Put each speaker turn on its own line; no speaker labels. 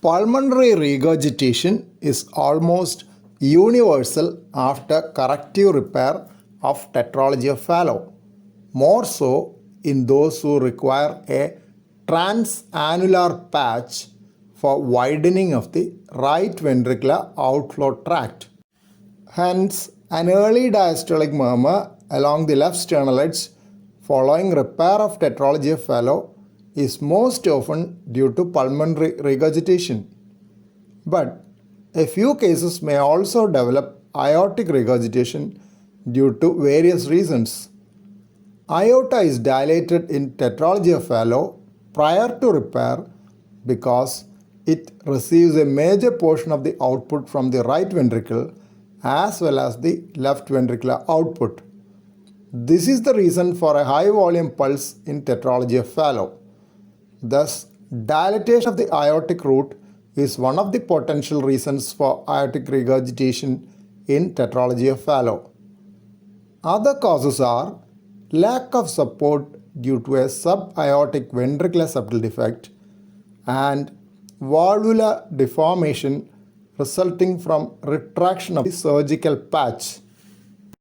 Pulmonary regurgitation is almost universal after corrective repair of tetralogy of Fallot, more so in those who require a transannular patch for widening of the right ventricular outflow tract. Hence, an early diastolic murmur along the left sternal edge following repair of tetralogy of Fallot is most often due to pulmonary regurgitation. But a few cases may also develop aortic regurgitation due to various reasons. Aorta is dilated in tetralogy of Fallot prior to repair because it receives a major portion of the output from the right ventricle as well as the left ventricular output. This is the reason for a high volume pulse in tetralogy of Fallot. Thus, dilatation of the aortic root is one of the potential reasons for aortic regurgitation in tetralogy of Fallot. Other causes are lack of support due to a subaortic ventricular septal defect and valvular deformation resulting from retraction of the surgical patch.